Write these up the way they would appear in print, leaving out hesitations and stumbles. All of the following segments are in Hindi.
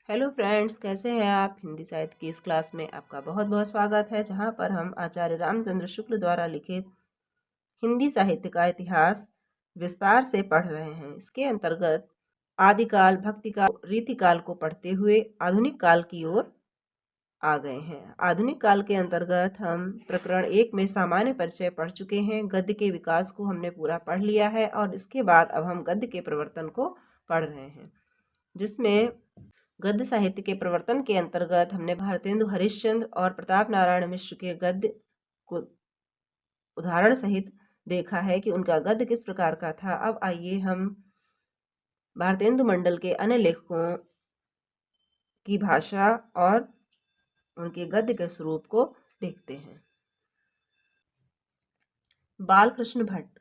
हेलो फ्रेंड्स, कैसे हैं आप। हिंदी साहित्य की इस क्लास में आपका बहुत बहुत स्वागत है, जहां पर हम आचार्य रामचंद्र शुक्ल द्वारा लिखित हिंदी साहित्य का इतिहास विस्तार से पढ़ रहे हैं। इसके अंतर्गत आदिकाल, भक्तिकाल, रीतिकाल को पढ़ते हुए आधुनिक काल की ओर आ गए हैं। आधुनिक काल के अंतर्गत हम प्रकरण 1 में सामान्य परिचय पढ़ चुके हैं। गद्य के विकास को हमने पूरा पढ़ लिया है और इसके बाद अब हम गद्य के प्रवर्तन को पढ़ रहे हैं, जिसमें गद्य साहित्य के प्रवर्तन के अंतर्गत हमने भारतेंदु हरिश्चंद्र और प्रताप नारायण मिश्र के गद्य को उदाहरण सहित देखा है कि उनका गद्य किस प्रकार का था। अब आइए हम भारतेंदु मंडल के अन्य लेखकों की भाषा और उनके गद्य के स्वरूप को देखते हैं। बालकृष्ण भट्ट।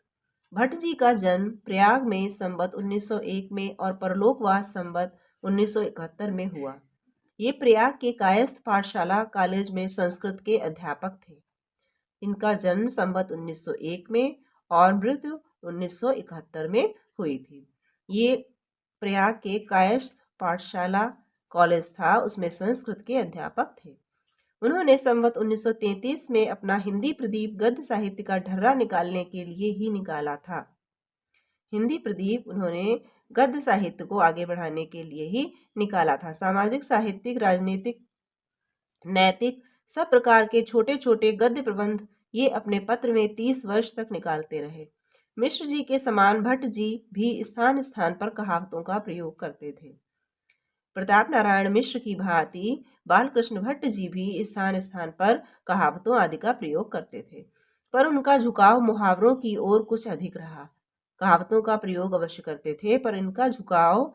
भट्ट जी का जन्म प्रयाग में संवत 1901 में और परलोकवास संवत 1971 में हुआ। ये प्रयाग के कायस्थ पाठशाला कॉलेज में संस्कृत के अध्यापक थे। इनका जन्म संवत 1901 में और मृत्यु 1971 में हुई थी। ये प्रयाग के कायस्थ पाठशाला कॉलेज था, उसमें संस्कृत के अध्यापक थे। उन्होंने संवत 1933 में अपना हिंदी प्रदीप गद्य साहित्य का ढर्रा निकालने के लिए ही निकाला था। हिंदी प्रदीप उन्होंने गद्य साहित्य को आगे बढ़ाने के लिए ही निकाला था। सामाजिक, साहित्यिक, राजनीतिक, नैतिक सब प्रकार के छोटे छोटे गद्य प्रबंध ये अपने पत्र में 30 वर्ष तक निकालते रहे। मिश्र जी के समान भट्ट जी भी स्थान स्थान पर कहावतों का प्रयोग करते थे। प्रताप नारायण मिश्र की भांति बालकृष्ण भट्ट जी भी स्थान स्थान पर कहावतों आदि का प्रयोग करते थे, पर उनका झुकाव मुहावरों की ओर कुछ अधिक रहा। कहावतों का प्रयोग अवश्य करते थे, पर इनका झुकाव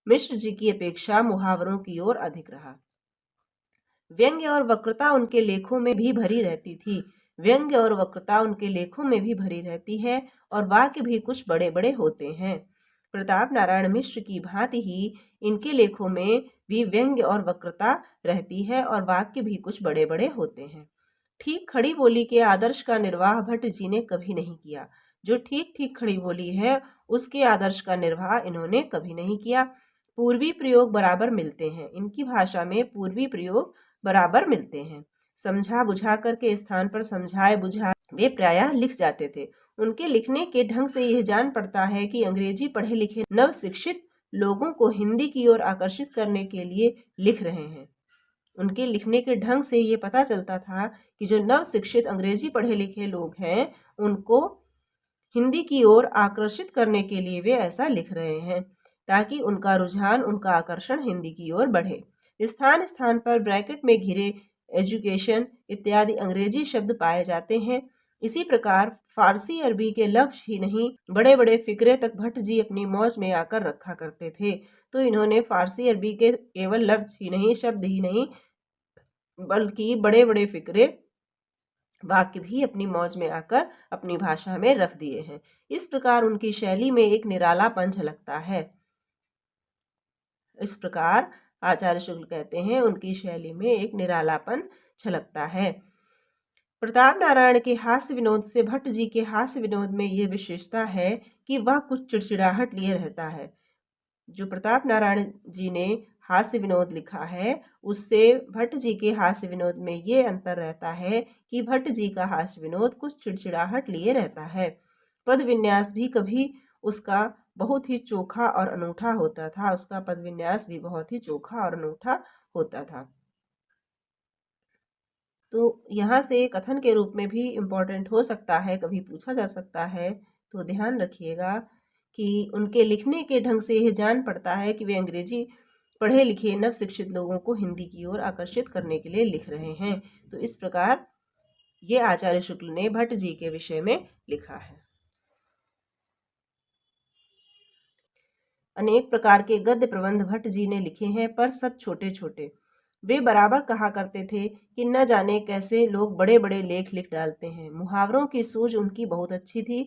मिश्र जी की अपेक्षा मुहावरों की ओर अधिक रहा। व्यंग्य और वक्रता उनके लेखों में भी भरी रहती थी। व्यंग्य और वक्रता उनके लेखों में भी भरी रहती है और वाक्य भी कुछ बड़े बड़े होते हैं। प्रताप नारायण मिश्र की भांति ही इनके लेखों में भी व्यंग्य और वक्रता रहती है और वाक्य भी कुछ बड़े बड़े होते हैं। ठीक खड़ी बोली के आदर्श का निर्वाह भट्ट जी ने कभी नहीं किया। जो ठीक ठीक खड़ी बोली है उसके आदर्श का निर्वाह इन्होंने कभी नहीं किया। पूर्वी प्रयोग बराबर मिलते हैं। इनकी भाषा में पूर्वी प्रयोग बराबर मिलते हैं। समझा बुझा कर के स्थान पर समझाए बुझाए वे प्रायः लिख जाते थे। उनके लिखने के ढंग से यह जान पड़ता है कि अंग्रेजी पढ़े लिखे नव शिक्षित लोगों को हिंदी की ओर आकर्षित करने के लिए लिख रहे हैं। उनके लिखने के ढंग से ये पता चलता था कि जो नव शिक्षित अंग्रेजी पढ़े लिखे लोग हैं उनको हिंदी की ओर आकर्षित करने के लिए वे ऐसा लिख रहे हैं, ताकि उनका रुझान, उनका आकर्षण हिंदी की ओर बढ़े। स्थान स्थान पर ब्रैकेट में घिरे एजुकेशन इत्यादि अंग्रेजी शब्द पाए जाते हैं। इसी प्रकार फारसी अरबी के लफ्ज ही नहीं, बड़े बड़े फिक्रे तक भट्ट जी अपनी मौज में आकर रखा करते थे। तो इन्होंने फारसी अरबी के केवल लफ्ज ही नहीं, शब्द ही नहीं, बल्कि बड़े बड़े फिक्रे, वाक्य भी अपनी मौज में आकर अपनी भाषा में रख दिए हैं। इस प्रकार उनकी शैली में एक निरालापन झलकता है। इस प्रकार आचार्य शुक्ल कहते हैं उनकी शैली में एक निरालापन झलकता है। प्रताप नारायण के हास्य विनोद से भट्ट जी के हास्य विनोद में यह विशेषता है कि वह कुछ चिड़चिड़ाहट लिए रहता है। जो प्रताप नारायण जी ने हास्य विनोद लिखा है उससे भट्ट जी के हास्य विनोद में ये अंतर रहता है कि भट्ट जी का हास्य विनोद कुछ चिड़चिड़ाहट लिए रहता है। पद विन्यास भी कभी उसका बहुत ही चोखा और अनूठा होता था। उसका पद विन्यास भी बहुत ही चोखा और अनूठा होता था। तो यहाँ से कथन के रूप में भी इम्पोर्टेंट हो सकता है, कभी पूछा जा सकता है, तो ध्यान रखिएगा कि उनके लिखने के ढंग से यह जान पड़ता है कि वे अंग्रेजी पढ़े लिखे नव शिक्षित लोगों को हिंदी की ओर आकर्षित करने के लिए लिख रहे हैं। तो इस प्रकार ये आचार्य शुक्ल ने भट्ट जी के विषय में लिखा है। अनेक प्रकार के गद्य प्रबंध भट्ट जी ने लिखे हैं, पर सब छोटे छोटे। वे बराबर कहा करते थे कि न जाने कैसे लोग बड़े बड़े लेख लिख डालते हैं। मुहावरों की सूझ उनकी बहुत अच्छी थी।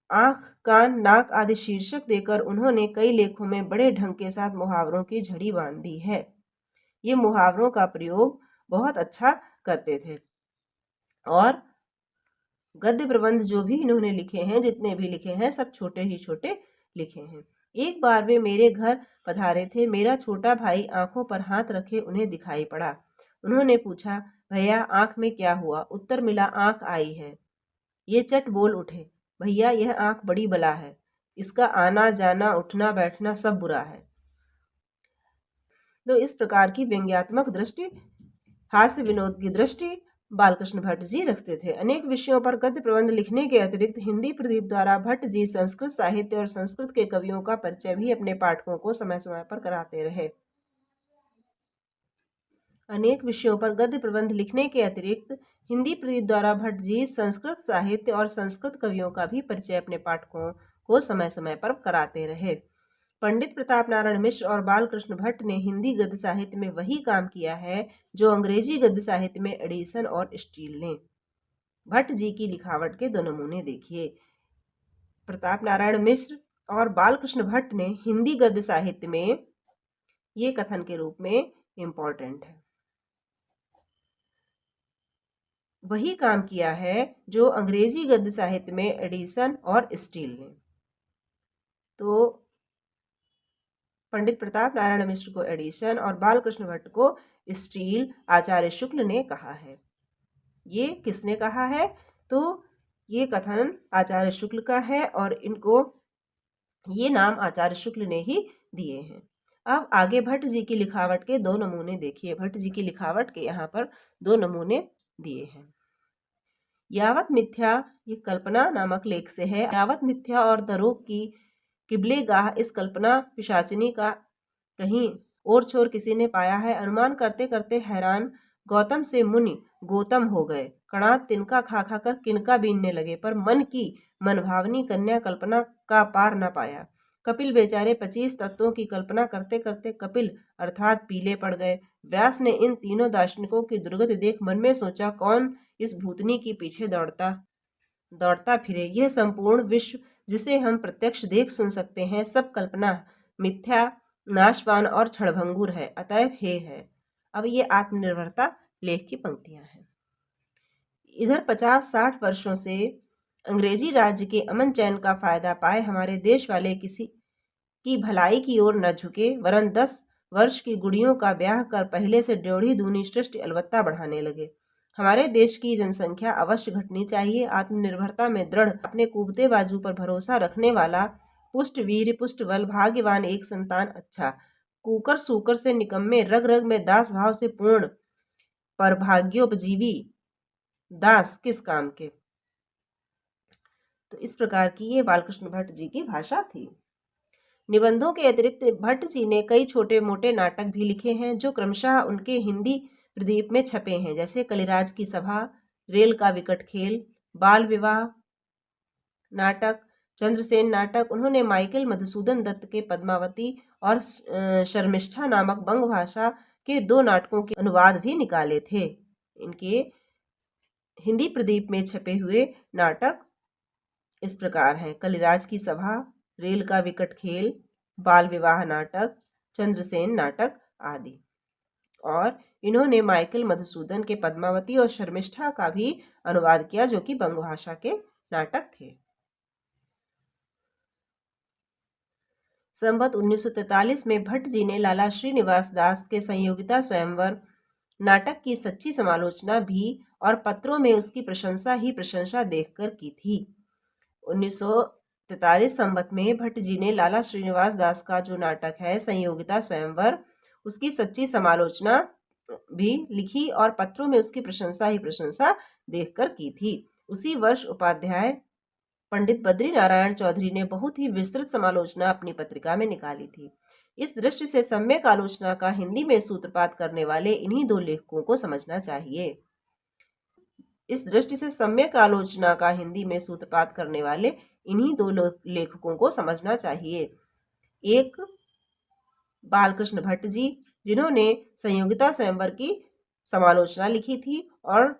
आंख, कान, नाक आदि शीर्षक देकर उन्होंने कई लेखों में बड़े ढंग के साथ मुहावरों की झड़ी बांध दी है। ये मुहावरों का प्रयोग बहुत अच्छा करते थे और गद्य प्रबंध जो भी इन्होंने लिखे हैं, जितने भी लिखे हैं, सब छोटे ही छोटे लिखे हैं। एक बार वे मेरे घर पधारे थे। मेरा छोटा भाई आंखों पर हाथ रखे उन्हें दिखाई पड़ा। उन्होंने पूछा, भैया आंख में क्या हुआ? उत्तर मिला, आंख आई है। ये चट बोल उठे, भैया यह आंख बड़ी बला है, इसका आना जाना उठना बैठना सब बुरा है। तो इस प्रकार की व्यंग्यात्मक दृष्टि, हास्य विनोद की दृष्टि बालकृष्ण भट्ट जी रखते थे। अनेक विषयों पर गद्य प्रबंध लिखने के अतिरिक्त हिंदी प्रदीप द्वारा भट्ट जी संस्कृत साहित्य और संस्कृत के कवियों का परिचय भी अपने पाठकों को समय समय पर कराते रहे। अनेक विषयों पर गद्य प्रबंध लिखने के अतिरिक्त हिंदी प्रदीप द्वारा भट्ट जी संस्कृत साहित्य और संस्कृत कवियों का भी परिचय अपने पाठकों को समय समय पर कराते रहे। पंडित प्रताप नारायण मिश्र और बालकृष्ण भट्ट ने हिंदी गद्य साहित्य में वही काम किया है जो अंग्रेजी गद्य साहित्य में एडिसन और स्टील ने। भट्ट जी की लिखावट के दो नमूने देखिए। प्रताप नारायण मिश्र और बालकृष्ण भट्ट ने हिंदी गद्य साहित्य में, ये कथन के रूप में इंपॉर्टेंट है, वही काम किया है जो अंग्रेजी गद्य साहित्य में एडिसन और स्टील ने। तो पंडित प्रताप नारायण मिश्र को एडिसन और बालकृष्ण भट्ट को स्टील आचार्य शुक्ल ने कहा है। ये किसने कहा है? तो ये कथन आचार्य शुक्ल का है और इनको ये नाम आचार्य शुक्ल ने ही दिए हैं। अब आगे भट्ट जी की लिखावट के दो नमूने देखिए। भट्ट जी की लिखावट के यहाँ पर दो नमूने दिए हैं। यावत मिथ्या, ये कल्पना नामक लेख से है। यावत मिथ्या और दरोग की किबले गाह, इस कल्पना पिशाचिनी का कहीं और छोर किसी ने पाया है। अनुमान करते करते हैरान गौतम से मुनि गौतम हो गए। कणाद तिनका खा खा कर किनका बीनने लगे, पर मन की मनभावनी कन्या कल्पना का पार न पाया। कपिल बेचारे 25 तत्वों की कल्पना करते करते कपिल अर्थात पीले पड़ गए। व्यास ने इन तीनों दार्शनिकों की दुर्गति देख मन में सोचा, कौन इस भूतनी के पीछे दौड़ता फिरे। यह संपूर्ण विश्व जिसे हम प्रत्यक्ष देख सुन सकते हैं, सब कल्पना, मिथ्या, नाशवान और क्षणभंगुर है, अतएव हे है। अब ये आत्मनिर्भरता लेख की पंक्तियां हैं। इधर 50-60 वर्षों से अंग्रेजी राज्य के अमन चैन का फायदा पाए हमारे देश वाले किसी की भलाई की ओर न झुके, वरन 10 वर्ष की गुड़ियों का ब्याह कर पहले से डेढ़ी दूनी सृष्टि अलवत्ता बढ़ाने लगे। हमारे देश की जनसंख्या अवश्य घटनी चाहिए। आत्मनिर्भरता में दृढ़, अपने कूबते बाजू पर भरोसा रखने वाला, पुष्ट वीर पुष्ट बल, भाग्यवान एक संतान अच्छा, कुकर सूकर से निकम्मे, रग रग में दास भाव से पूर्ण, पर भाग्योपजीवी दास किस काम के। तो इस प्रकार की ये बालकृष्ण भट्ट जी की भाषा थी। निबंधों के अतिरिक्त भट्ट जी ने कई छोटे मोटे नाटक भी लिखे हैं जो क्रमशः उनके हिंदी प्रदीप में छपे हैं, जैसे कलिराज की सभा, रेल का विकट खेल, बाल विवाह नाटक, चंद्रसेन नाटक। उन्होंने माइकल मधुसूदन दत्त के पद्मावती और शर्मिष्ठा नामक बंग भाषा के 2 नाटकों के अनुवाद भी निकाले थे। इनके हिंदी प्रदीप में छपे हुए नाटक इस प्रकार हैं: कलिराज की सभा, रेल का विकट खेल, बाल विवाह नाटक, चंद्रसेन नाटक आदि। और इन्होंने माइकल मधुसूदन के पद्मावती और शर्मिष्ठा का भी अनुवाद किया, जो कि बंग भाषा के नाटक थे। संवत 1943 में भट्ट जी ने लाला श्रीनिवास दास के संयोगिता स्वयंवर नाटक की सच्ची समालोचना भी और पत्रों में उसकी प्रशंसा ही प्रशंसा देखकर की थी। 1943 संवत में भट्ट जी ने लाला श्रीनिवास दास का जो नाटक है संयोगिता स्वयंवर, उसकी सच्ची समालोचना भी लिखी और पत्रों में उसकी प्रशंसा ही प्रशंसा देखकर की थी। उसी वर्ष उपाध्याय पंडित बद्री नारायण चौधरी ने बहुत ही विस्तृत समालोचना अपनी पत्रिका में निकाली थी। इस दृष्टि से सम्यक आलोचना का हिंदी में सूत्रपात करने वाले इन्हीं 2 लेखकों को समझना चाहिए। इस दृष्टि से सम्यक आलोचना का हिंदी में सूत्रपात करने वाले इन्हीं 2 लेखकों को समझना चाहिए। एक बालकृष्ण भट्ट जी, जिन्होंने संयोगिता स्वयंवर की समालोचना लिखी थी, और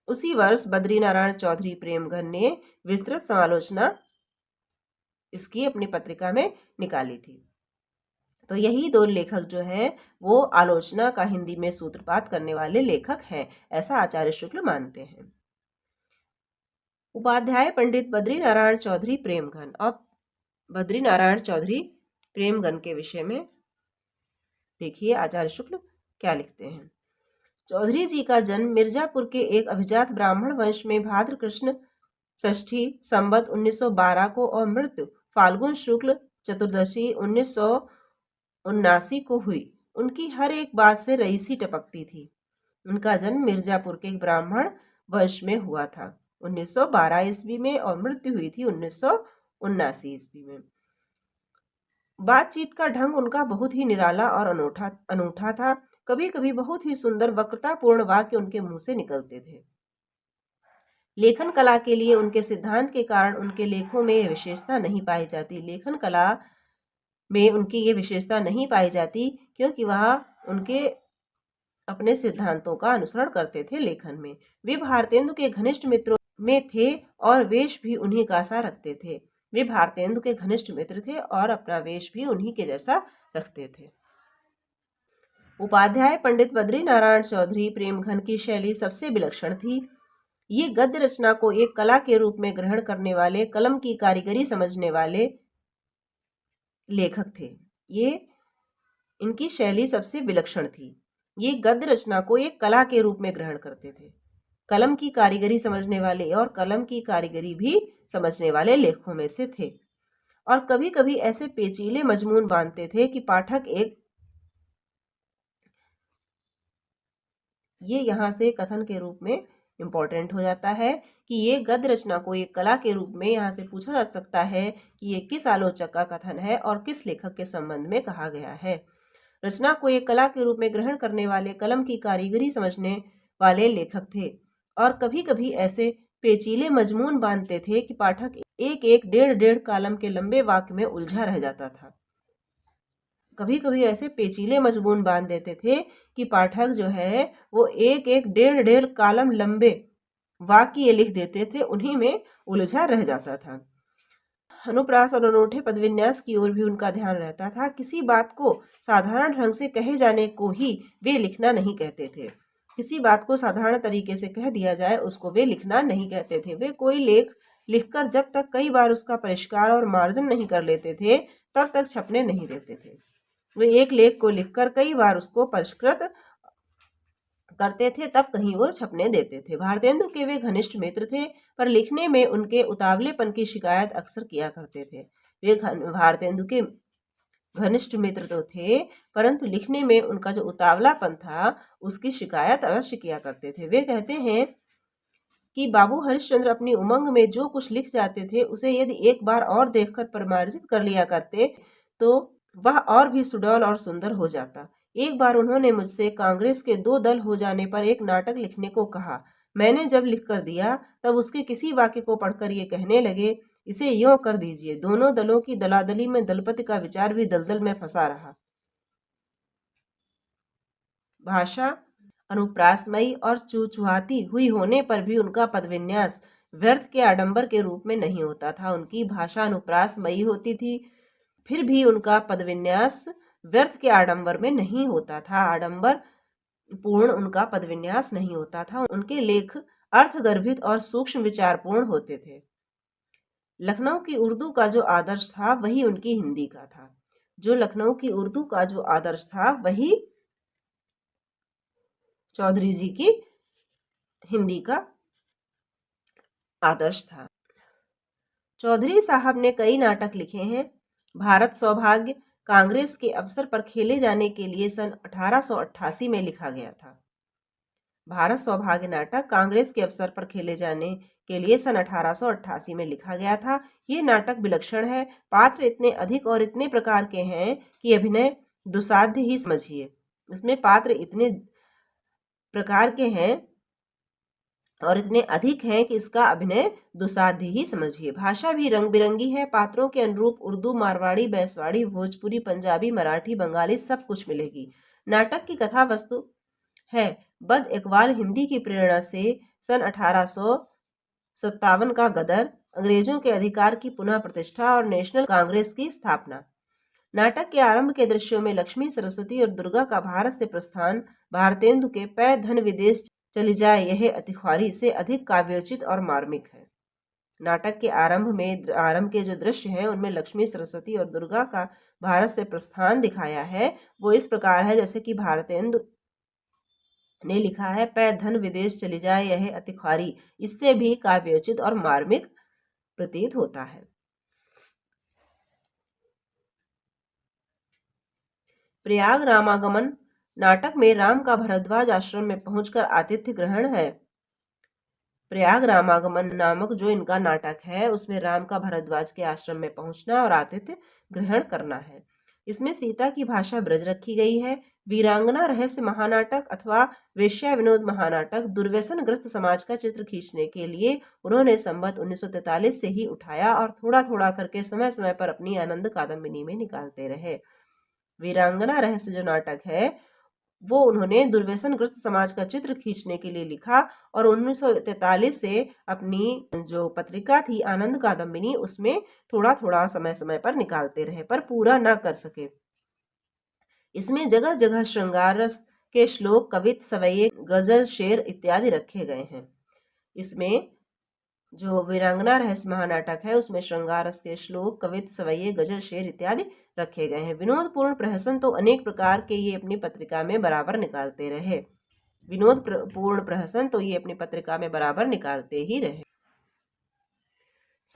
उसी वर्ष बद्रीनारायण चौधरी प्रेमघन ने विस्तृत समालोचना इसकी अपनी पत्रिका में निकाली थी। तो यही 2 लेखक जो हैं वो आलोचना का हिंदी में सूत्रपात करने वाले लेखक हैं, ऐसा आचार्य शुक्ल मानते हैं। उपाध्याय पंडित बद्रीनारायण चौधरी प्रेमघन। अब बद्रीनारायण चौधरी प्रेमगन के विषय में देखिए आचार्य शुक्ल क्या लिखते हैं। चौधरी जी का जन्म मिर्जापुर के एक अभिजात ब्राह्मण वंश में भाद्र कृष्ण षष्ठी संवत 1912 को और मृत्यु फाल्गुन शुक्ल चतुर्दशी 1979 को हुई। उनकी हर एक बात से रईसी टपकती थी। उनका जन्म मिर्जापुर के एक ब्राह्मण वंश में हुआ था 1912 ईस्वी में और मृत्यु हुई थी 1979 ईस्वी में। बातचीत का ढंग उनका बहुत ही निराला और अनूठा था। कभी कभी बहुत ही सुंदर वक्रतापूर्ण वाक्य उनके मुंह से निकलते थे। लेखन कला के लिए उनके सिद्धांत के कारण उनके लेखों में यह विशेषता नहीं पाई जाती। लेखन कला में उनकी ये विशेषता नहीं पाई जाती क्योंकि वह उनके अपने सिद्धांतों का अनुसरण करते थे। लेखन में वे भारतेंदु के घनिष्ठ मित्रों में थे और वेश भी उन्हीं का सा रखते थे। वे भारतेंदु के घनिष्ठ मित्र थे और अपना वेश भी उन्हीं के जैसा रखते थे। उपाध्याय पंडित बद्री नारायण चौधरी प्रेमघन की शैली सबसे विलक्षण थी। ये गद्य रचना को एक कला के रूप में ग्रहण करने वाले, कलम की कारीगरी समझने वाले लेखक थे। ये इनकी शैली सबसे विलक्षण थी। ये गद्य रचना को एक कला के रूप में ग्रहण करते थे, कलम की कारीगरी समझने वाले और कलम की कारीगरी भी समझने वाले लेखकों में से थे। और कभी कभी ऐसे पेचीले मजमून बांधते थे कि पाठक एक ये यहाँ से कथन के रूप में इम्पोर्टेंट हो जाता है कि ये गद्य रचना को एक कला के रूप में यहाँ से पूछा जा सकता है कि ये किस आलोचक का कथन है और किस लेखक के संबंध में कहा गया है। रचना को एक कला के रूप में ग्रहण करने वाले, कलम की कारीगरी समझने वाले लेखक थे और कभी कभी ऐसे पेचीले मजमून बांधते थे कि पाठक एक एक डेढ़ डेढ़ कॉलम के लंबे वाक्य में उलझा रह जाता था। कभी कभी ऐसे पेचीले मजमून बांध देते थे कि पाठक जो है वो एक एक डेढ़ डेढ़ कॉलम लंबे वाक्य लिख देते थे, उन्हीं में उलझा रह जाता था। अनुप्रास और अनूठे पदविन्यास की ओर भी उनका ध्यान रहता था। किसी बात को साधारण ढंग से कहे जाने को ही वे लिखना नहीं कहते थे। किसी बात को साधारण तरीके से कह दिया जाए उसको वे लिखना नहीं कहते थे। वे कोई लेख लिखकर जब तक कई बार उसका परिष्कार और मार्जन नहीं कर लेते थे तब तक छपने नहीं देते थे। वे एक लेख को लिखकर कई बार उसको परिष्कृत करते थे तब कहीं वो छपने देते थे। भारतेंदु के वे घनिष्ठ मित्र थे पर लिखने में उनके उतावलेपन की शिकायत अक्सर किया करते थे। वे भारतेंदु के घनिष्ठ मित्र तो थे परंतु लिखने में उनका जो उतावलापन था उसकी शिकायत अवश्य किया करते थे। वे कहते हैं कि बाबू हरिश्चंद्र अपनी उमंग में जो कुछ लिख जाते थे उसे यदि एक बार और देखकर परिमार्जित कर लिया करते तो वह और भी सुडौल और सुंदर हो जाता। एक बार उन्होंने मुझसे कांग्रेस के दो दल हो जाने पर एक नाटक लिखने को कहा। मैंने जब लिख कर दिया तब उसके किसी वाक्य को पढ़कर ये कहने लगे, इसे यों कर दीजिए। दोनों दलों की दलादली में दलपति का विचार भी दलदल में फंसा रहा। भाषा अनुप्रासमयी और चुचुहाती हुई होने पर भी उनका पदविन्यास व्यर्थ के आडंबर के रूप में नहीं होता था। उनकी भाषा अनुप्रासमयी होती थी फिर भी उनका पदविन्यास व्यर्थ के आडंबर में नहीं होता था। आडंबर पूर्ण उनका पदविन्यास नहीं होता था। उनके लेख अर्थगर्भित और सूक्ष्म विचारपूर्ण होते थे। लखनऊ की उर्दू का जो आदर्श था वही उनकी हिंदी का था। जो लखनऊ की उर्दू का जो आदर्श था वही चौधरी जी की हिंदी का आदर्श था। चौधरी साहब ने कई नाटक लिखे हैं। भारत सौभाग्य कांग्रेस के अवसर पर खेले जाने के लिए सन 1888 में लिखा गया था। भारत सौभाग्य नाटक कांग्रेस के अवसर पर खेले जाने के लिए सन 1888 में लिखा गया था। ये नाटक विलक्षण है। पात्र इतने अधिक और इतने प्रकार के हैं कि अभिनय दुसाध्य ही समझिए। इसमें पात्र इतने प्रकार के हैं और इतने अधिक हैं कि इसका अभिनय दुसाध्य ही समझिए। भाषा भी रंग बिरंगी है। पात्रों के अनुरूप उर्दू, मारवाड़ी, बैसवाड़ी, भोजपुरी, पंजाबी, मराठी, बंगाली सब कुछ मिलेगी। नाटक की कथा वस्तु है बद इकबाल हिंदी की प्रेरणा से सन 1857 का गदर, अंग्रेजों के अधिकार की पुनः प्रतिष्ठा और नेशनल कांग्रेस की स्थापना। नाटक के आरंभ के दृश्यों में लक्ष्मी, सरस्वती और दुर्गा का भारत से प्रस्थान, भारतेंदु के पै धन विदेश चली जाए यह अतिख्वारी से अधिक काव्योचित और मार्मिक है। नाटक के आरंभ के जो दृश्य हैं उनमें लक्ष्मी, सरस्वती और दुर्गा का भारत से प्रस्थान दिखाया है वो इस प्रकार है जैसे कि भारतेंदु ने लिखा है, पै धन विदेश चली जाए यह अति ख्वारी। इससे भी काव्योचित और मार्मिक प्रतीत होता है। प्रयाग रामागमन नाटक में राम का भरद्वाज आश्रम में पहुंचकर आतिथ्य ग्रहण है। प्रयाग रामागमन नामक जो इनका नाटक है उसमें राम का भरद्वाज के आश्रम में पहुंचना और आतिथ्य ग्रहण करना है। इसमें सीता की भाषा ब्रज रखी गई है। वीरांगना रहस्य महानाटक अथवा वेश्या विनोद महानाटक दुर्व्यसन ग्रस्त समाज का चित्र खींचने के लिए उन्होंने संवत 1943 से ही उठाया और थोड़ा थोड़ा करके समय समय पर अपनी आनंद कादम्बिनी में निकालते रहे। वीरांगना रहस्य जो नाटक है वो उन्होंने दुर्व्यसन ग्रस्त समाज का चित्र खींचने के लिए लिखा और 1943 से अपनी जो पत्रिका थी आनंद कादम्बिनी उसमें थोड़ा थोड़ा समय समय पर निकालते रहे पर पूरा ना कर सके। इसमें जगह जगह श्रृंगार रस के श्लोक, कवित, सवैये, गजल, शेर इत्यादि रखे गए हैं। इसमें जो वीरांगना रहस्य महानाटक है उसमें श्रृंगार रस के श्लोक, कवित, सवैये, गजल, शेर इत्यादि रखे गए हैं। विनोदपूर्ण प्रहसन तो अनेक प्रकार के ये अपनी पत्रिका में बराबर निकालते रहे। विनोदपूर्ण प्रहसन तो ये अपनी पत्रिका में बराबर निकालते ही रहे।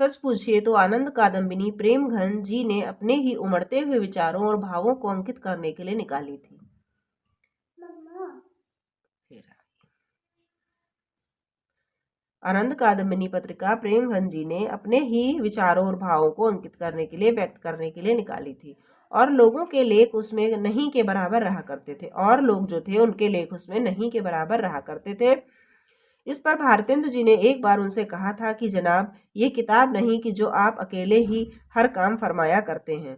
सच पूछिए तो आनंद कादम्बिनी प्रेमघन जी ने अपने ही उमड़ते हुए विचारों और भावों को अंकित करने के लिए निकाली थी। आनंद कादम्बिनी पत्रिका प्रेमघन जी ने अपने ही विचारों और भावों को अंकित करने के लिए, व्यक्त करने के लिए निकाली थी और लोगों के लेख उसमें नहीं के बराबर रहा करते थे और लोग जो थे उनके लेख उसमें नहीं के बराबर रहा करते थे। इस पर भारतेंदु जी ने एक बार उनसे कहा था कि जनाब, ये किताब नहीं कि जो आप अकेले ही हर काम फरमाया करते हैं,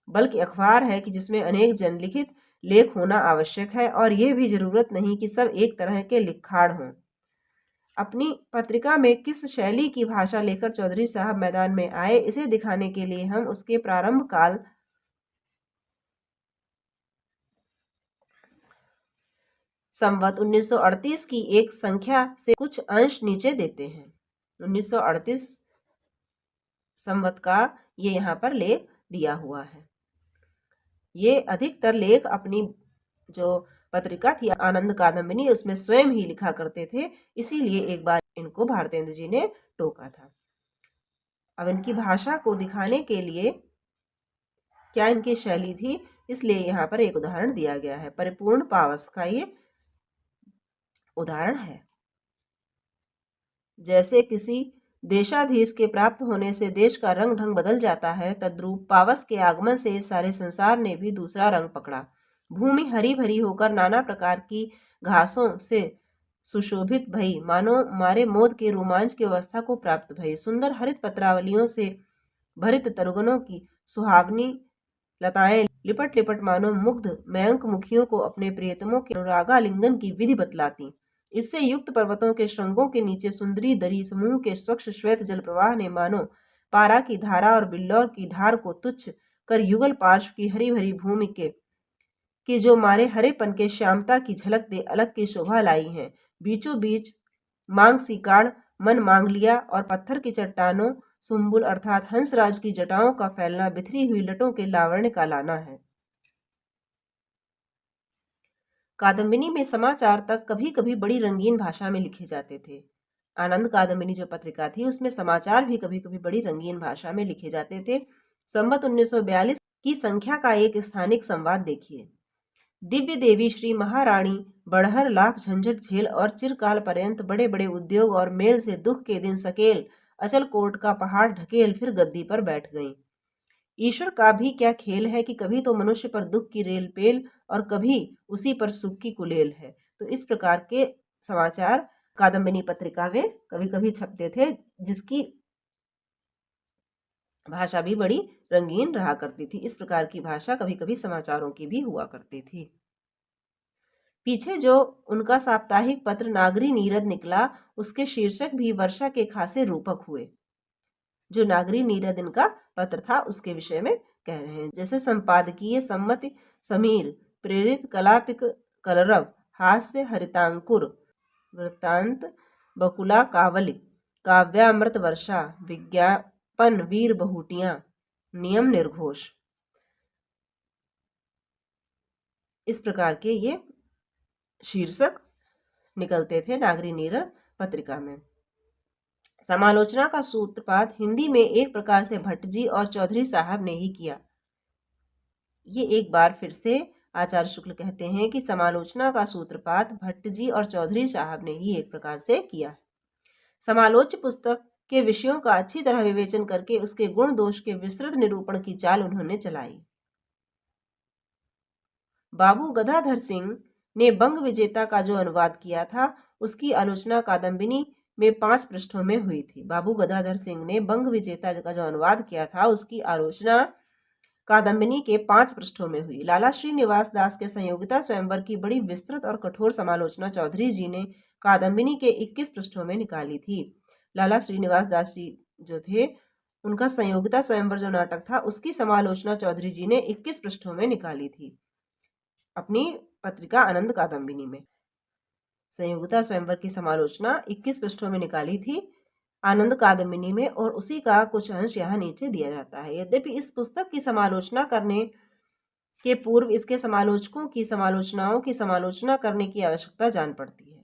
बल्कि अखबार है कि जिसमें अनेक जनलिखित लेख होना आवश्यक है और यह भी जरूरत नहीं कि सब एक तरह के लिखाड़ हों। अपनी पत्रिका में किस शैली की भाषा लेकर चौधरी साहब मैदान में आए, इसे दिखाने के लिए हम उसके प्रारंभ काल संवत 1938 की एक संख्या से कुछ अंश नीचे देते हैं। 1938 संवत का ये यहाँ पर लेख दिया हुआ है। ये अधिकतर लेख अपनी जो पत्रिका थी आनंद कादम्बिनी उसमें स्वयं ही लिखा करते थे, इसीलिए एक बार इनको भारतेंदु जी ने टोका था। अब इनकी भाषा को दिखाने के लिए क्या इनकी शैली थी, इसलिए यहाँ पर एक उदाहरण दिया गया है। परिपूर्ण पावस का ये उदाहरण है। जैसे किसी देशाधीश के प्राप्त होने से देश का रंग ढंग बदल जाता है, तद्रूप पावस के आगमन से सारे संसार ने भी दूसरा रंग पकड़ा। भूमि हरी भरी होकर नाना प्रकार की घासों से सुशोभित भई, मानो मारे मोद के रोमांच की अवस्था को प्राप्त भई। सुंदर हरित पत्रावलियों से भरित तरुगनों की सुहावनी लताएं लिपट लिपट मानो मुग्ध मयंक मुखियों को अपने प्रियतमों के अनुरागालिंगन की विधि बतलाती। इससे युक्त पर्वतों के श्रृंगों के नीचे सुंदरी दरी समूह के स्वच्छ श्वेत जल प्रवाह ने मानो पारा की धारा और बिल्लौर की धार को तुच्छ कर युगल पार्श्व की हरी भरी भूमि के जो मारे हरेपन के श्यामता की झलक दे अलग की शोभा लाई हैं। बीचों बीच मांग सिकाड़ मन मांग लिया और पत्थर की चट्टानों सुम्बुल अर्थात हंसराज की जटाओं का फैलना बिखरी हुई लटों के लावण्य का लाना है। कादम्बिनी में समाचार तक कभी कभी बड़ी रंगीन भाषा में लिखे जाते थे। आनंद कादम्बिनी जो पत्रिका थी उसमें समाचार भी कभी कभी बड़ी रंगीन भाषा में लिखे जाते थे। संवत 1942 की संख्या का एक स्थानिक संवाद देखिए। दिव्य देवी श्री महारानी बड़हर लाख झंझट झेल और चिरकाल पर्यंत बड़े बड़े उद्योग और मेल से दुख के दिन सकेल अचल कोट का पहाड़ ढकेल फिर गद्दी पर बैठ गई। ईश्वर का भी क्या खेल है कि कभी तो मनुष्य पर दुख की रेल पेल और कभी उसी पर सुख की कुलेल है। तो इस प्रकार के समाचार कादम्बिनी पत्रिका में कभी कभी छपते थे, जिसकी भाषा भी बड़ी रंगीन रहा करती थी। इस प्रकार की भाषा कभी कभी समाचारों की भी हुआ करती थी। पीछे जो उनका साप्ताहिक पत्र नागरी नीरद निकला, उसके शीर्षक भी वर्षा के खासे रूपक हुए। जो नागरी नीरद इनका पत्र था उसके विषय में कह रहे हैं। जैसे संपादकीय सम्मति समीर, प्रेरित कलापिक कलरव, हास्य हरितांकुर, वृत्तांत बकुला कावली, काव्यामृत वर्षा, विज्ञापन वीर बहुटियां, नियम निर्घोष। इस प्रकार के ये शीर्षक निकलते थे नागरी नीरद पत्रिका में। समालोचना का सूत्रपात हिंदी में एक प्रकार से भट्ट जी और चौधरी साहब ने ही किया। ये एक बार फिर से आचार्य शुक्ल कहते हैं कि समालोचना का सूत्रपात भट्ट जी और चौधरी साहब ने ही एक प्रकार से किया। समालोच्य पुस्तक के विषयों का अच्छी तरह विवेचन करके उसके गुण दोष के विस्तृत निरूपण की चाल उन्होंने चलाई। बाबू गदाधर सिंह ने बंग विजेता का जो अनुवाद किया था उसकी आलोचना कादम्बिनी में 5 पृष्ठों में हुई थी। बाबू गदाधर सिंह ने बंग विजेता का जो अनुवाद किया था उसकी आलोचना कादम्बिनी के 5 पृष्ठों में हुई। लाला श्रीनिवास दास के संयोगिता स्वयंवर की बड़ी विस्तृत और कठोर समालोचना चौधरी जी ने कादम्बिनी के 21 पृष्ठों में निकाली थी। लाला श्रीनिवास दास जी जो थे उनका संयोगिता स्वयंवर जो नाटक था उसकी समालोचना चौधरी जी ने 21 पृष्ठों में निकाली थी अपनी पत्रिका आनंद कादम्बिनी में। संयोगिता स्वयंवर की समालोचना 21 पृष्ठों में निकाली थी आनंद कादम्बिनी में, और उसी का कुछ अंश यहाँ नीचे दिया जाता है। यद्यपि इस पुस्तक की समालोचना करने के पूर्व इसके समालोचकों की समालोचनाओं की समालोचना करने की आवश्यकता जान पड़ती है।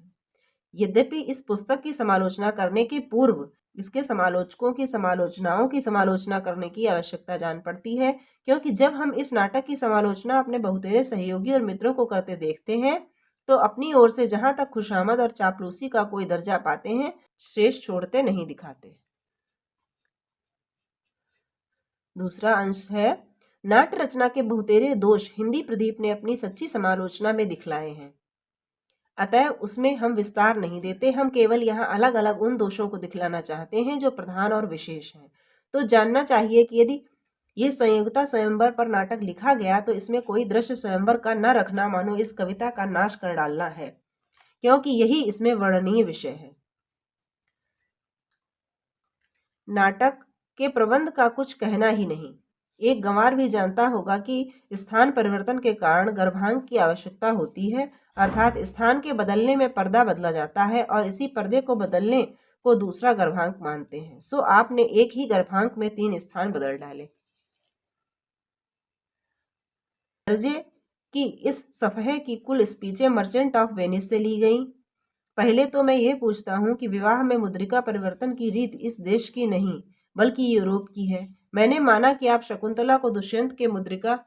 यद्यपि इस पुस्तक की समालोचना करने के पूर्व इसके समालोचकों की समालोचनाओं की समालोचना करने की आवश्यकता जान पड़ती है, क्योंकि जब हम इस नाटक की समालोचना अपने बहुतेरे सहयोगी और मित्रों को करते देखते हैं तो अपनी ओर से जहां तक खुशामद और चापलूसी का कोई दर्जा पाते हैं, शेष छोड़ते नहीं दिखाते। दूसरा अंश है, नाट्य रचना के बहुतेरे दोष हिंदी प्रदीप ने अपनी सच्ची समालोचना में दिखलाए हैं, अतः उसमें हम विस्तार नहीं देते। हम केवल यहाँ अलग अलग उन दोषों को दिखलाना चाहते हैं जो प्रधान और विशेष हैं। तो जानना चाहिए कि यदि ये संयोगिता स्वयंवर पर नाटक लिखा गया तो इसमें कोई दृश्य स्वयंवर का न रखना मानो इस कविता का नाश कर डालना है, क्योंकि यही इसमें वर्णनीय विषय है। नाटक के प्रबंध का कुछ कहना ही नहीं। एक गंवार भी जानता होगा कि स्थान परिवर्तन के कारण गर्भांक की आवश्यकता होती है, अर्थात स्थान के बदलने में पर्दा बदला जाता है और इसी पर्दे को बदलने को दूसरा गर्भांक मानते हैं। सो आपने एक ही गर्भांक में 3 स्थान बदल डाले। दर्जे की इस सफ़हे की कुल स्पीचें मर्चेंट ऑफ वेनिस से ली गईं। पहले तो मैं ये पूछता हूँ कि विवाह में मुद्रिका परिवर्तन की रीत इस देश की नहीं बल्कि यूरोप की है। मैंने माना कि आप शकुंतला को दुष्यंत के मुद्रिका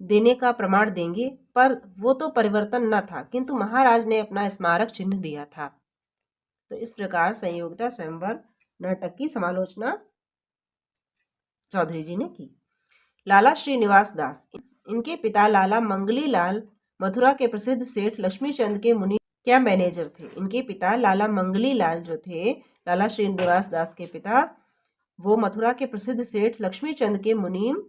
देने का प्रमाण देंगे, पर वो तो परिवर्तन न था, किंतु महाराज ने अपना स्मारक चिन्ह दिया था। तो इस प्रकार संयोगिता स्वयंवर नाटक की समालोचना चौधरी जी ने की। लाला श्रीनिवास दास, इनके पिता लाला मंगली लाल मथुरा के प्रसिद्ध सेठ लक्ष्मीचंद के मुनि क्या मैनेजर थे। इनके पिता लाला मंगली लाल जो थे, लाला श्रीनिवास दास के पिता, वो मथुरा के प्रसिद्ध सेठ लक्ष्मीचंद के मुनीम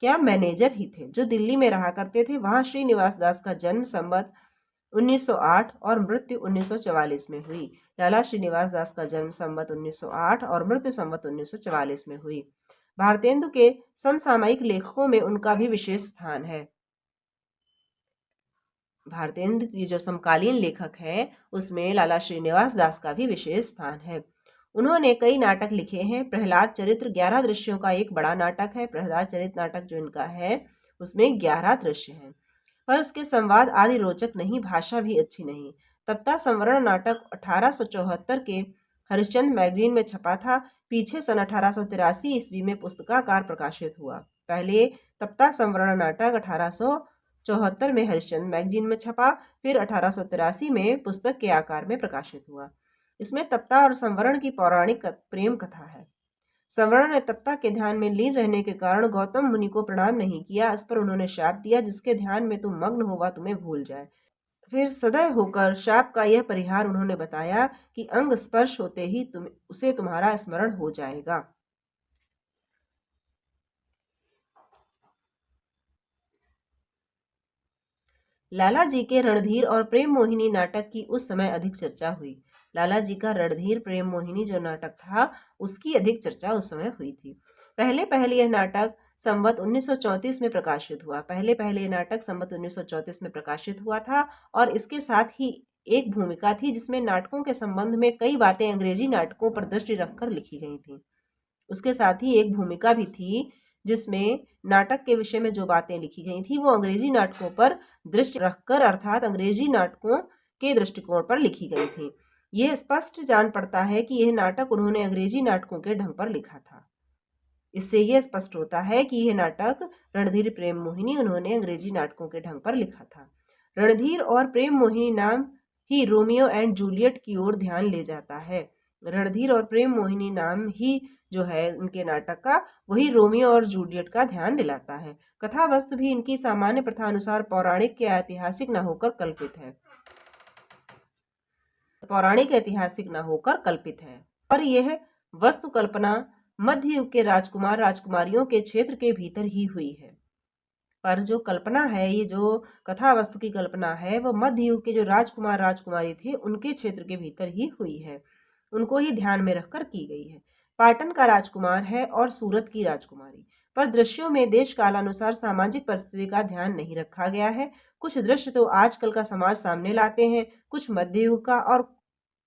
क्या मैनेजर ही थे, जो दिल्ली में रहा करते थे। वहां श्रीनिवास दास का जन्म संवत 1908 और मृत्यु 1944 में हुई। लाला श्रीनिवास दास का जन्म संवत 1908 और मृत्यु संवत 1944 में हुई। भारतेंदु के समसामयिक लेखकों में उनका भी विशेष स्थान है। भारतेंदु की जो समकालीन लेखक है उसमें लाला श्रीनिवास दास का भी विशेष स्थान है। उन्होंने कई नाटक लिखे हैं। प्रहलाद चरित्र 11 दृश्यों का एक बड़ा नाटक है। प्रहलाद चरित्र नाटक जो इनका है उसमें 11 दृश्य हैं, पर उसके संवाद आदि रोचक नहीं, भाषा भी अच्छी नहीं। तप्ता संवरण नाटक 1874 के हरिश्चंद्र मैगजीन में छपा था। पीछे सन 1883 ईस्वी में पुस्तकाकार प्रकाशित हुआ। पहले तप्ता संवरण नाटक 1874 में हरिश्चंद्र मैगजीन में छपा, फिर 1883 में पुस्तक के आकार में प्रकाशित हुआ। इसमें तप्ता और संवरण की पौराणिक प्रेम कथा है। संवरण ने तप्ता के ध्यान में लीन रहने के कारण गौतम मुनि को प्रणाम नहीं किया। इस पर उन्होंने शाप दिया, जिसके ध्यान में तुम मग्न हो वह तुम्हें भूल जाए। फिर सदैव होकर शाप का यह परिहार उन्होंने बताया कि अंग स्पर्श होते ही उसे तुम्हारा स्मरण हो जाएगा। लाला जी के रणधीर और प्रेम मोहिनी नाटक की उस समय अधिक चर्चा हुई। लाला जी का रणधीर प्रेम मोहिनी जो नाटक था उसकी अधिक चर्चा उस समय हुई थी। पहले यह नाटक संवत 1934 में प्रकाशित हुआ। पहले यह नाटक संवत 1934 में प्रकाशित हुआ था और इसके साथ ही एक भूमिका थी जिसमें नाटकों के संबंध में कई बातें अंग्रेजी नाटकों पर दृष्टि रखकर लिखी गई थी। उसके साथ ही एक भूमिका भी थी जिसमें नाटक के विषय में जो बातें लिखी गई थी वो अंग्रेजी नाटकों पर दृष्टि रखकर अर्थात अंग्रेजी नाटकों के दृष्टिकोण पर लिखी गई थी। यह स्पष्ट जान पड़ता है कि यह नाटक उन्होंने अंग्रेजी नाटकों के ढंग पर लिखा था। इससे यह स्पष्ट होता है कि यह नाटक रणधीर प्रेम मोहिनी उन्होंने अंग्रेजी नाटकों के ढंग पर लिखा था। रणधीर और प्रेम मोहिनी नाम ही रोमियो एंड जूलियट की ओर ध्यान ले जाता है। रणधीर और प्रेम मोहिनी नाम ही जो है उनके नाटक का, वही रोमियो और जूलियट का ध्यान दिलाता है। कथा वस्तु भी इनकी सामान्य प्रथा अनुसार पौराणिक या ऐतिहासिक न होकर कल्पित है। पौराणिक ऐतिहासिक न होकर कल्पित है और यह वस्तु कल्पना मध्य युग के राजकुमार राजकुमारियों के क्षेत्र के भीतर ही हुई है। पर जो कल्पना है, ये जो कथा वस्तु की कल्पना है, वो मध्य युग के जो राजकुमार राजकुमारी थे उनके क्षेत्र के भीतर ही हुई है, उनको ही ध्यान में रखकर की गई है। पाटन का राजकुमार है और सूरत की राजकुमारी, पर दृश्यों में देश कालानुसार सामाजिक परिस्थिति का ध्यान नहीं रखा गया है। कुछ दृश्य तो आजकल का समाज सामने लाते हैं, कुछ मध्य युग का और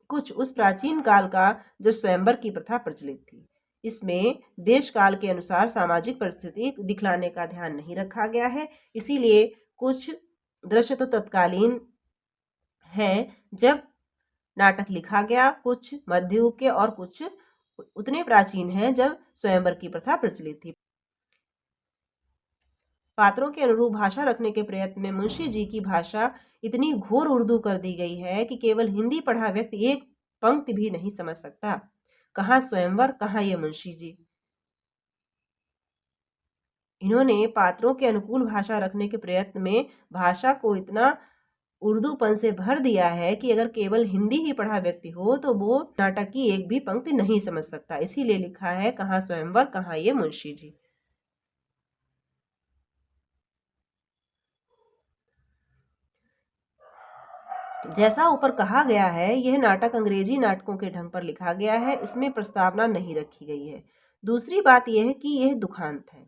कुछ उस प्राचीन काल का जब स्वयंवर की प्रथा प्रचलित थी। इसमें देश काल के अनुसार सामाजिक परिस्थिति दिखलाने का ध्यान नहीं रखा गया है। इसीलिए कुछ दृश्य तो तत्कालीन हैं जब नाटक लिखा गया, कुछ मध्य युग के और कुछ उतने प्राचीन हैं जब स्वयंवर की प्रथा प्रचलित थी। पात्रों के अनुरूप भाषा रखने के प्रयत्न में मुंशी जी की भाषा इतनी घोर उर्दू कर दी गई है कि केवल हिंदी पढ़ा व्यक्ति एक पंक्ति भी नहीं समझ सकता। कहाँ स्वयंवर, कहाँ ये मुंशी जी। इन्होंने पात्रों के अनुकूल भाषा रखने के प्रयत्न में भाषा को इतना उर्दूपन से भर दिया है कि अगर केवल हिंदी ही पढ़ा व्यक्ति हो तो वो नाटक की एक भी पंक्ति नहीं समझ सकता। इसीलिए लिखा है कहाँ स्वयंवर, कहाँ ये मुंशी जी। जैसा ऊपर कहा गया है, यह नाटक अंग्रेजी नाटकों के ढंग पर लिखा गया है, इसमें प्रस्तावना नहीं रखी गई है। दूसरी बात यह है कि यह दुखांत है।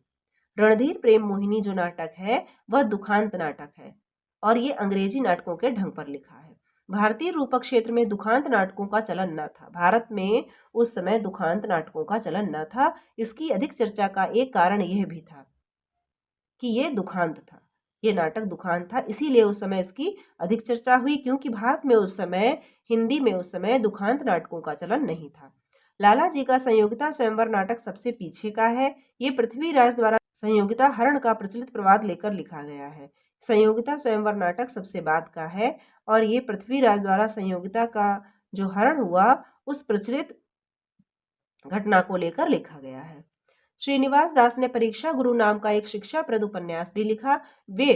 रणधीर प्रेम मोहिनी जो नाटक है वह दुखांत नाटक है और ये अंग्रेजी नाटकों के ढंग पर लिखा है। भारतीय रूपक क्षेत्र में दुखांत नाटकों का चलन न था। भारत में उस समय दुखांत नाटकों का चलन न था। इसकी अधिक चर्चा का एक कारण यह भी था कि ये दुखांत था, ये नाटक दुखांत था, इसीलिए उस समय इसकी अधिक चर्चा हुई, क्योंकि भारत में उस समय, हिंदी में उस समय दुखांत नाटकों का चलन नहीं था। लाला जी का संयोगिता स्वयंवर नाटक सबसे पीछे का है। ये पृथ्वीराज द्वारा संयोगिता हरण का प्रचलित प्रवाद लेकर लिखा गया है। संयोगिता स्वयंवर नाटक सबसे बाद का है और ये पृथ्वीराज द्वारा संयोगिता का जो हरण हुआ उस प्रचलित घटना को लेकर लिखा गया है। श्रीनिवास दास ने परीक्षा गुरु नाम का एक शिक्षाप्रद उपन्यास भी लिखा। वे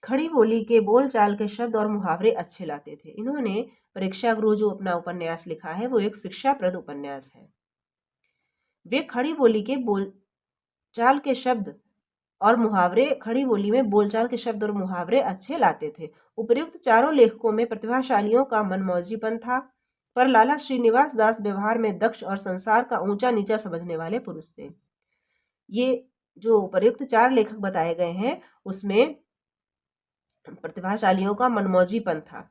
खड़ी बोली के बोलचाल के शब्द और मुहावरे अच्छे लाते थे। इन्होंने परीक्षा गुरु जो अपना उपन्यास लिखा है वो एक शिक्षाप्रद उपन्यास है। वे खड़ी बोली के बोलचाल के शब्द और मुहावरे, खड़ी बोली में बोलचाल के शब्द और मुहावरे अच्छे लाते थे। उपर्युक्त चारों लेखकों में प्रतिभाशालियों का मनमौजीपन था, पर लाला श्रीनिवास दास व्यवहार में दक्ष और संसार का ऊंचा नीचा समझने वाले पुरुष थे। ये जो उपर्युक्त चार लेखक बताए गए हैं उसमें प्रतिभाशालियों का मनमौजीपन था,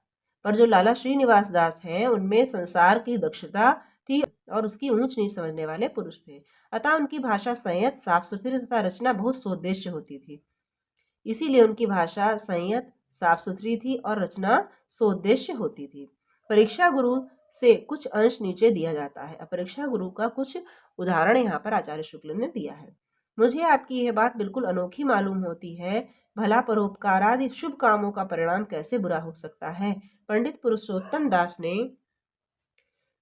पर जो लाला श्रीनिवास दास हैं उनमें संसार की दक्षता थी और उसकी ऊंच नीच समझने वाले पुरुष थे। अतः उनकी भाषा संयत, साफ सुथरी तथा रचना बहुत सोद्देश्य होती थी। इसीलिए उनकी भाषा संयत, साफ सुथरी थी और रचना सोद्देश्य होती थी। परीक्षा गुरु से कुछ अंश नीचे दिया जाता है। परीक्षा गुरु का कुछ उदाहरण यहाँ पर आचार्य शुक्ल ने दिया है। मुझे आपकी यह बात बिल्कुल अनोखी मालूम होती है। भला परोपकार आदि शुभ कामों का परिणाम कैसे बुरा हो सकता है। पंडित पुरुषोत्तम दास ने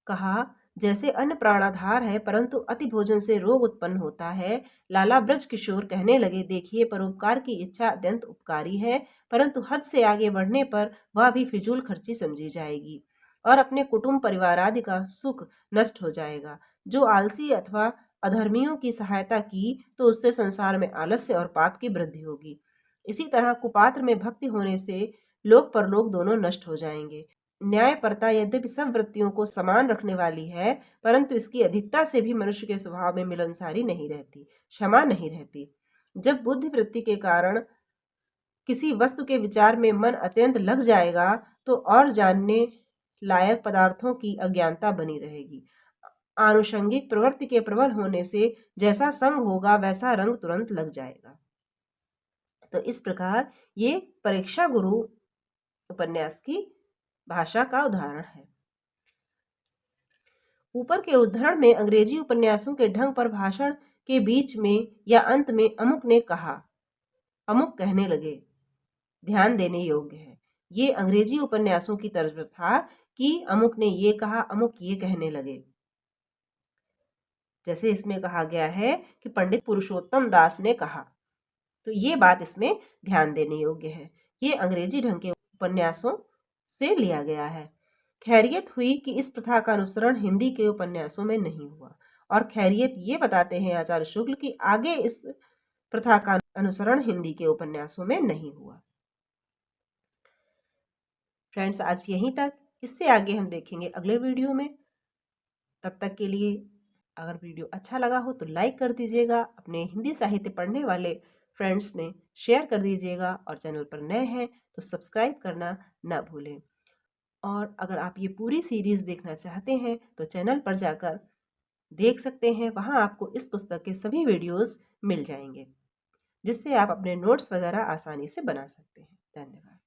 कहा, जैसे अन्न प्राणाधार है परंतु अति भोजन से रोग उत्पन्न होता है। लाला ब्रज किशोर कहने लगे, देखिए परोपकार की इच्छा अत्यंत उपकारी है, परंतु हद से आगे बढ़ने पर वह भी फिजूल खर्ची समझी जाएगी और अपने कुटुंब परिवार आदि का सुख नष्ट हो जाएगा। जो आलसी अथवा अधर्मियों की सहायता की तो उससे संसार में आलस्य और पाप की वृद्धि होगी। इसी तरह कुपात्र में भक्ति होने से लोक परलोक दोनों नष्ट हो जाएंगे। न्यायपरता यद्यपि सब वृत्तियों को समान रखने वाली है, परंतु इसकी अधिकता से भी मनुष्य के स्वभाव में मिलनसारी नहीं रहती, क्षमा नहीं रहती। जब बुद्धि वृत्ति के कारण किसी वस्तु के विचार में मन अत्यंत लग जाएगा तो और जानने लायक पदार्थों की अज्ञानता बनी रहेगी। आनुषंगिक प्रवृत्ति के प्रबल होने से जैसा संग होगा वैसा रंग तुरंत लग जाएगा। तो इस प्रकार ये परीक्षा गुरु उपन्यास की भाषा का उदाहरण है। ऊपर के उद्धरण में अंग्रेजी उपन्यासों के ढंग पर भाषण के बीच में या अंत में अमुक ने कहा, अमुक कहने लगे, ध्यान देने योग्य है। ये अंग्रेजी उपन्यासों की तर्ज पर था कि अमुक ने ये कहा, अमुक ये कहने लगे। जैसे इसमें कहा गया है कि पंडित पुरुषोत्तम दास ने कहा, तो ये बात इसमें ध्यान देने योग्य है। ये अंग्रेजी ढंग के उपन्यासों से लिया गया है। खैरियत हुई कि इस प्रथा का अनुसरण हिंदी के उपन्यासों में नहीं हुआ, और खैरियत ये बताते हैं आचार्य शुक्ल कि आगे इस प्रथा का अनुसरण हिंदी के उपन्यासों में नहीं हुआ। फ्रेंड्स, आज यहीं तक। इससे आगे हम देखेंगे अगले वीडियो में। तब तक के लिए अगर वीडियो अच्छा लगा हो तो लाइक कर दीजिएगा, अपने हिंदी साहित्य पढ़ने वाले फ्रेंड्स में शेयर कर दीजिएगा, और चैनल पर नए हैं तो सब्सक्राइब करना ना भूलें। और अगर आप ये पूरी सीरीज़ देखना चाहते हैं तो चैनल पर जाकर देख सकते हैं, वहाँ आपको इस पुस्तक के सभी वीडियोस मिल जाएंगे, जिससे आप अपने नोट्स वगैरह आसानी से बना सकते हैं। धन्यवाद।